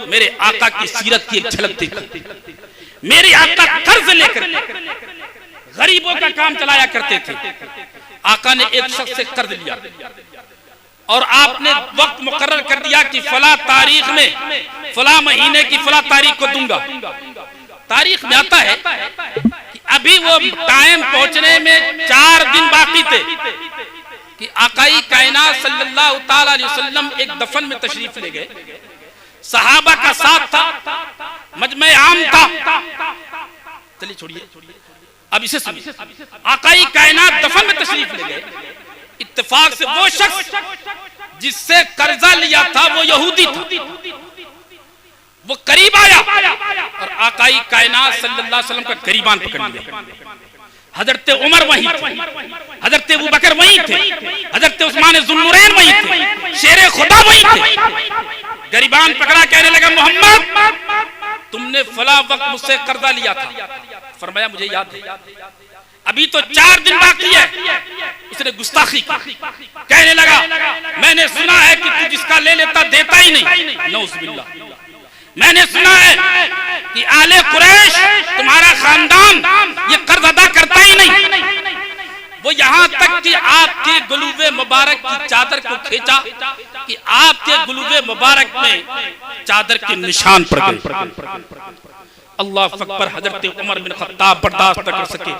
मेरे आका की सीरत की एक झलक देखी। मेरे आका कर्ज लेकर गरीबों का काम चलाया करते थे। आका ने एक शख्स से कर्ज लिया और आपने वक्त मुकर्रर कर दिया कि फला तारीख में फला महीने की फला तारीख को दूंगा। तारीख में आता है कि अभी वो टाइम पहुंचने में 4 दिन बाकी थे कि आकाई कायनात सल्लल्लाहु ताला अलैहि वसल्लम एक दफन में तशरीफ ले गए। सहाबा का साथ था, मजमे आम था। चलिए छोड़िए, अब इसे सुनिए। आकाई कायनात दफन में तशरीफ ले गए। इत्तेफाक से वो शख्स जिससे कर्जा लिया था वो यहूदी था, वो करीब आया और आकाई कायनात सल्लल्लाहु अलैहि वसल्लम का गरीबान पकड़ लिया। हजरत उमर वहीं थे, हजरत अबू बकर वहीं थे, हजरत उस्मान ज़ुन्नुरैन वहीं थे, शेरे खुदा वहीं थे। गरीबान पकड़ा, कहने लगा मोहम्मद तुमने फला वक्त मुझसे कर्जा लिया था। फरमाया मुझे याद है, अभी तो 4 दिन बाकी है। उसने गुस्ताखी की, कहने लगा मैंने सुना है कि तू जिसका ले लेता देता ही नहीं। नौज़ुबिल्लाह। मैंने सुना है कि आले कुरैश तुम्हारा खानदान ये कर्ज अदा करता ही नहीं। वो यहाँ तक कि आपके गुलूबे मुबारक की चादर को खींचा कि आपके गुलूबे मुबारक में चादर के निशान पड़ गए। अल्लाह अकबर। हजरत उमर बिन खत्ताब बर्दाश्त न कर सके,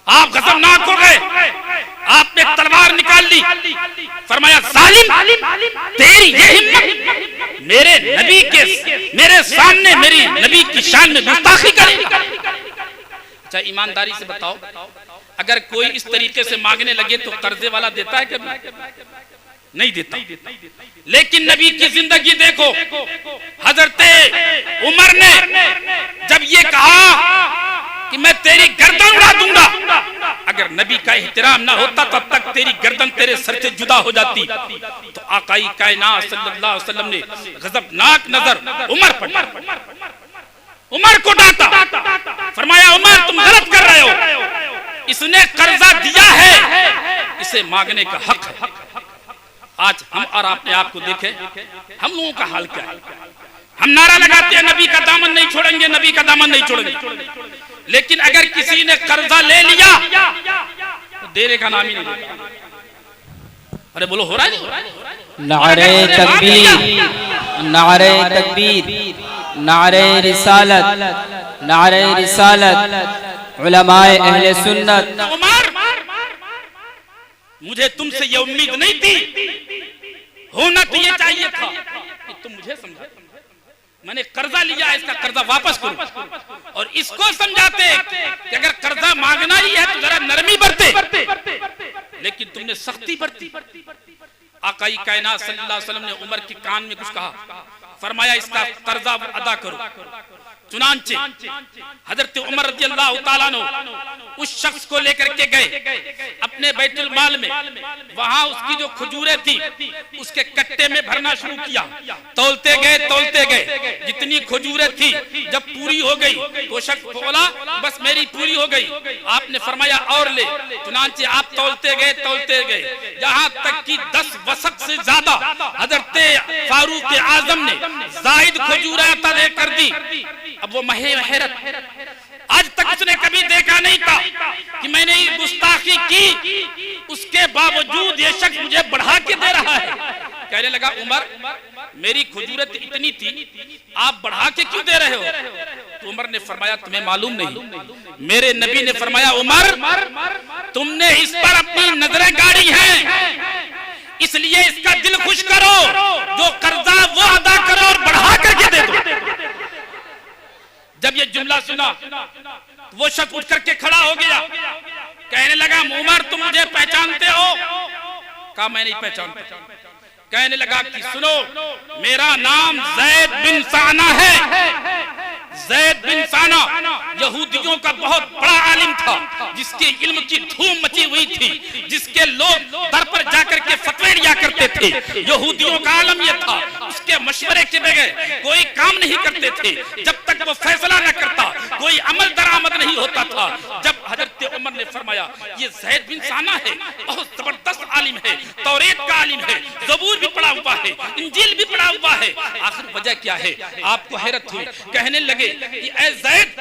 आप गज़बनाक हो गए। आपने तलवार निकाल ली, फरमाया जालिम तेरी ये हिम्मत मेरे सामने मेरी नबी की शान में गुस्ताखी करे। अच्छा ईमानदारी से बताओ, अगर कोई इस तरीके से मांगने लगे तो कर्जे वाला देता है कभी? नहीं देता। लेकिन नबी की जिंदगी देखो, हजरत उमर ने जब ये कहा कि मैं तेरी गर्दन उड़ा दूंगा, अगर नबी का एहतराम ना होता तब तक तेरी गर्दन तेरे सर से जुदा हो जाती। तो आकाई कायनात सल्लल्लाहु अलैहि वसल्लम ने गजबनाक नजर उमर पर, उमर को डांटा। फरमाया उमर तुम गलत कर रहे हो, इसने कर्जा दिया है, इसे मांगने का हक है। आज हम और आपने आपको देखे, हम लोगों का हाल क्या है? हम नारा लगाते हैं नबी का दामन नहीं छोड़ेंगे, नबी का दामन नहीं छोड़ेंगे। लेकिन अगर किसी ने कर्जा ले लिया तो देने का नाम ही नहीं लेगा। अरे बोलो हो रहा है? नारे तकबीर, नारे तकबीर, नारे रिसालत, नारे रिसालत, उलमाए अहले सुन्नत। उमर मुझे तुमसे ये उम्मीद नहीं थी, होना तो ये चाहिए था कि तुम मुझे समझो। मैंने कर्जा लिया है, इसका कर्जा वापस करो। और इसको समझाते कि अगर कर्जा मांगना ही है तो जरा नरमी बरते, लेकिन तुमने सख्ती बरती। आकाई कायनात सल्लल्लाहु अलैहि वसल्लम ने उमर के कान में कुछ कहा, फरमाया इसका कर्जा अदा करो। चुनांचे हजरत उमर रज़ियल्लाहु ताला अन्हु उस शख्स को लेकर के गए अपने बैतुल माल में। वहां उसकी जो खजूरें थी उसके कट्टे में भरना शुरू किया। तौलते गए, जितनी खजूरें थी जब पूरी हो गई तो शख्स बोला बस मेरी पूरी हो गई। आपने फरमाया और ले। चुनांचे आप तौलते गए यहाँ तक कि 10 वसक से ज्यादा हजरत फारूक आजम ने जाहिद खजूरें अता कर दी। अब वो हैरत, आज तक उसने कभी देखा नहीं था कि मैंने ये गुस्ताखी की, उसके बावजूद ये शख्स मुझे बढ़ा के दे रहा है। कहने लगा उमर मेरी खजूरत इतनी थी, आप बढ़ा के क्यों दे रहे हो? तो उमर ने फरमाया तुम्हें मालूम नहीं, मेरे नबी ने फरमाया उमर तुमने इस पर अपनी नजरें गाड़ी हैं, इसलिए इसका दिल खुश करो, जो कर्जा वो अदा करो और बढ़ा करके दे दो। जब ये जुमला सुना वो शख्स उठ करके खड़ा हो गया, कहने लगा उमर तुम मुझे पहचानते हो? कहा मैं नहीं पहचानता। कहने लगा कि सुनो मेरा नाम जैद बिन साना है। जैद बिन साना यहूदियों का बहुत बड़ा आलिम था, जिसके इल्म की धूम मची हुई थी, जिसके लोग दर पर जाकर के फतवे दिया करते थे। यहूदियों का आलम यह था उसके मशवरे के बगैर कोई काम नहीं करते थे। जब तक वो फैसला न करता कोई अमल दरामद नहीं होता था। जब हजरत हजरत उमर ने फरमाया ये ज़ैद बिन साना है, बहुत जबरदस्त आलिम है, तौरेत का आलिम है, ज़बूर भी पढ़ा हुआ है, इंजील भी पढ़ा हुआ है। आखिर वजह क्या है? आपको हैरत हुई, कहने लगे कि ऐ ज़ैद,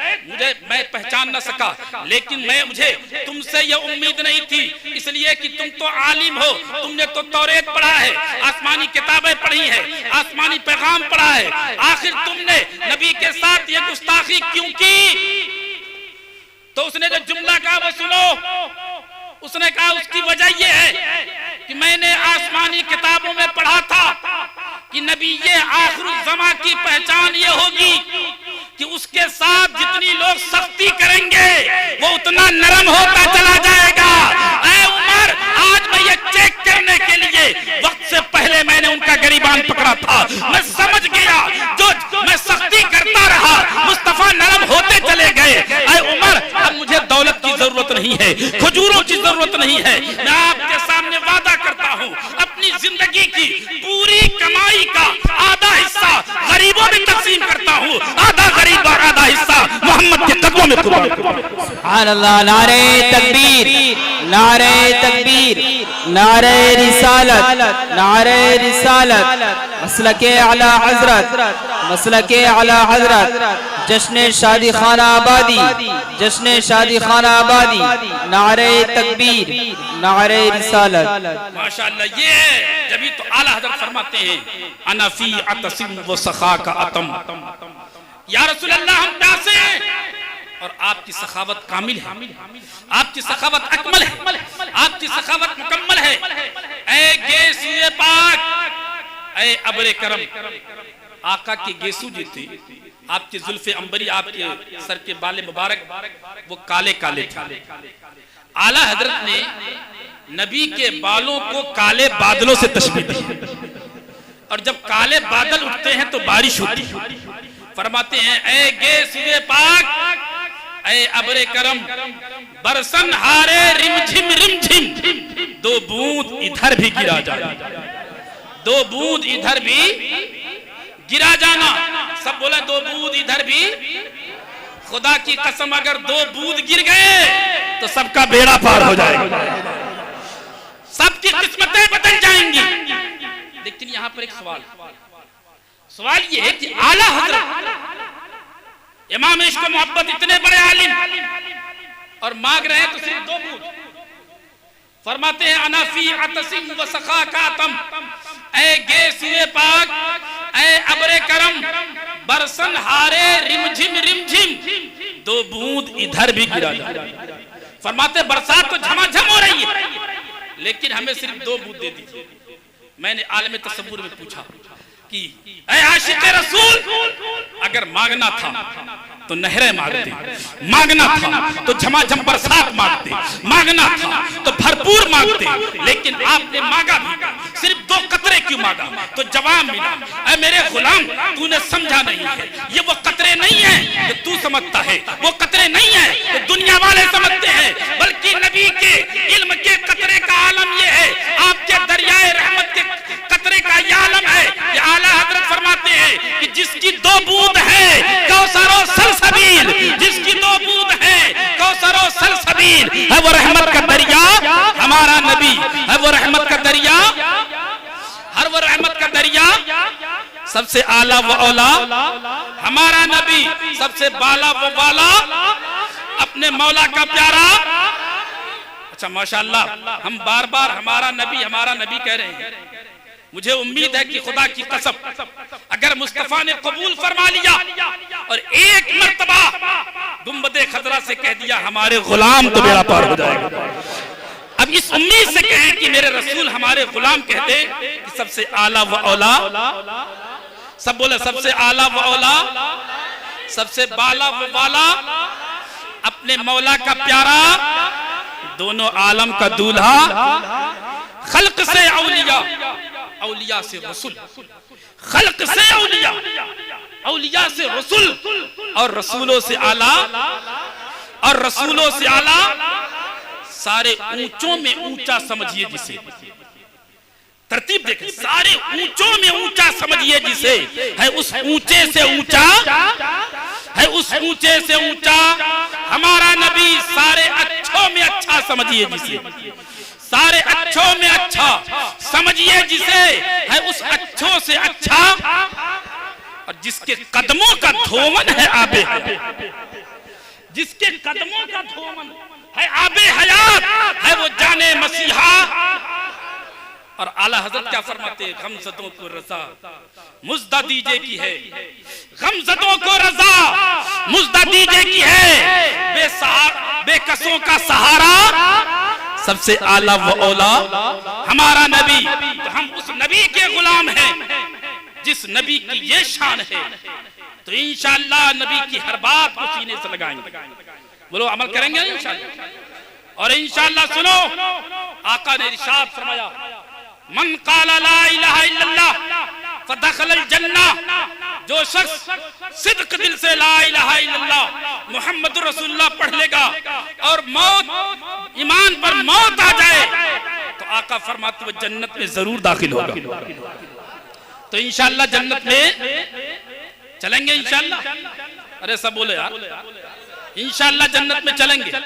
मैं पहचान न सका, लेकिन मुझे तुमसे यह उम्मीद नहीं थी, इसलिए कि तुम तो आलिम हो, तुमने तो तौरेत पढ़ा है, आसमानी किताबें पढ़ी है, आसमानी पैगाम पढ़ा है, आखिर तुमने नबी के साथ ये गुस्ताखी क्यों की? तो उसने जो जुमला कहा वो सुनो। उसने कहा उसकी वजह ये है कि मैंने आसमानी किताबों में पढ़ा था कि नबी ये आखिरुल ज़मा की पहचान ये होगी कि उसके साथ जितनी लोग सख्ती करेंगे वो उतना नरम होता चला जाएगा। ऐ उमर, आज मैं ये चेक करने के लिए वक्त से पहले मैंने उनका गरीबान पकड़ा था। मैं समझ गया जो मैं सख्ती करता रहा मुस्तफा नरम होते चले गए। ऐ उमर, अब मुझे दौलत की जरूरत नहीं है, खजूरों की जरूरत नहीं है। मैं आपके सामने वादा करता हूँ अपनी जिंदगी की पूरी कमाई का आधा हिस्सा गरीबों में तकसीम करता हूँ, आधा गरीब और आधा हिस्सा मोहम्मद के कदमों में कुर्बान। सुभान अल्लाह। नारे तकबीर, नारे तकबीर, नारे रिसालत, नारे रिसालत, मसलके आला हजरत, मसलके आला हजरत, जश्न शादी खाना आबादी, जश्न शादी खाना आबादी, नारे तकबीर, नारे रिसालत। माशाअल्लाह, ये है जब तो आला हजरत फरमाते हैं अनफी अतसिम व सखा का अतम, या रसूल अल्लाह हम प्यासे हैं और आपकी सखावत कामिल है, आपकी सखावत अकमल है, आपकी सखावत मुकम्मल है। ऐ गेसूए पाक, ऐ अबरे करम, आका के गेसू जी थे, आपके जुल्फे अंबरी, आपके सर के बाले मुबारक वो काले काले थे। आला हजरत ने नबी के बालों को काले बादलों से तशबीह दी, और जब काले बादल उठते हैं तो बारिश होती है। फरमाते हैं ऐ गेसूए पाक, ऐ अबरे करम, बरसन हारे रिमझिम रिमझिम, दो बूंद इधर भी गिरा जाना, दो बूंद इधर भी गिरा जाना। सब बोले दो बूंद इधर भी। खुदा की कसम, अगर दो बूंद गिर गए तो सबका बेड़ा पार हो जाएगा, सबकी किस्मतें बदल जाएंगी। लेकिन यहाँ पर एक सवाल ये है कि आला हजरत इमाम इश्क मोहब्बत इतने बड़े आलिम और मांग रहे हैं तो सिर्फ दो बूंद। फरमाते हैं अनाफी अतसिम व सखा का तम, ऐ गेसूए पाक, ऐ अबरे करम, बरसन हारे रिमझिम रिमझिम, दो बूंद इधर भी गिरा जाए। फरमाते बरसात तो झमाझम हो रही है, लेकिन हमें सिर्फ दो बूंद दे दीजिए। मैंने आलम तसव्वुर में पूछा कि ऐ आशिक़े रसूल, अगर मांगना था तो नहरें मांगते, मांगना था तो झमाझम बरसात मांगते, मांगना था तो भरपूर मांगते, लेकिन आपने मांगा भी सिर्फ दो कतरे क्यों मांगा? तो जवाब मिला, ऐ मेरे गुलाम, तूने समझा नहीं है, ये वो कतरे नहीं है जो तू समझता है, वो कतरे नहीं है जो दुनिया वाले समझते हैं, बल्कि नबी के इल्म के कतरे का आलम ये है, आपके दरियाए रहमत के कतरे का ये आलम है। ये आला हजरत फरमाते हैं कि जिसकी दो बूंद है कौसरो सलसबील, जिसकी दो बूंद है कौसरो सलसबील, है वो रहमत का दरिया हमारा नबी, है वो रहमत का दरिया, हर वो रहमत का दरिया, सबसे आला व औला हमारा नबी, सबसे बाला व बाला अपने मौला का प्यारा। अच्छा माशाअल्लाह, हम बार बार हमारा नबी कह रहे हैं। मुझे उम्मीद है कि खुदा की कसम अगर मुस्तफा ने कबूल फरमा लिया और एक मर्तबा गुंबदे खजरा से कह दिया हमारे गुलाम, तो बेड़ा पार हो जाएगा। अब इस उम्मीद से कहें कि मेरे रसूल हमारे गुलाम कहते कि सबसे आला व औला, सब बोले सबसे आला व औला, सबसे बाला व बाला, अपने मौला का प्यारा, दोनों आलम का दूल्हा, खल्क से औलिया, औलिया से रसूल, खल्क से औलिया, औलिया से रसूल, और रसूलों से आला, और रसूलों से आला, सारे ऊंचों में ऊंचा समझिए जिसे, तरतीब देखें, सारे ऊंचों में ऊंचा समझिए जिसे, है उस ऊंचे से ऊंचा, है उस ऊंचे से ऊंचा हमारा नबी, सारे अच्छा अच्छों में अच्छा समझिए जिसे, सारे अच्छों में अच्छा समझिए जिसे, है उस अच्छों से अच्छा, और जिसके कदमों का धोवन है आबे हयात, जिसके कदमों का धोवन है आबे हयात, है वो जाने मसीहा। और आला हजरत क्या फरमाते, गमज़दों को रजा मुज़्दा दीजे की है, गमज़दों को रजा मुज़्दा दीजे की है, बेकसों का सहारा सबसे आला व औला हमारा नबी। तो हम उस नबी के गुलाम हैं जिस नबी की ये शान है। तो इंशाअल्लाह नबी की हर बात को सीने से लगाएंगे, बोलो अमल करेंगे इंशाअल्लाह। और इंशाअल्लाह सुनो, आका ने इरशाद फरमाया, मन काला ला इलाहा इल्लल्लाह फदखलल जन्नह, जो शख्स सिद्क दिल से ला इलाहा इल्लल्लाह मुहम्मदुर रसूलुल्लाह पढ़ लेगा और मौत ईमान पर मौत आ जाए तो आका फरमाते वो जन्नत में जरूर दाखिल होगा। तो इंशाअल्लाह जन्नत में चलेंगे इंशाअल्लाह। अरे सब बोले यार, इंशाअल्लाह जन्नत में चलेंगे।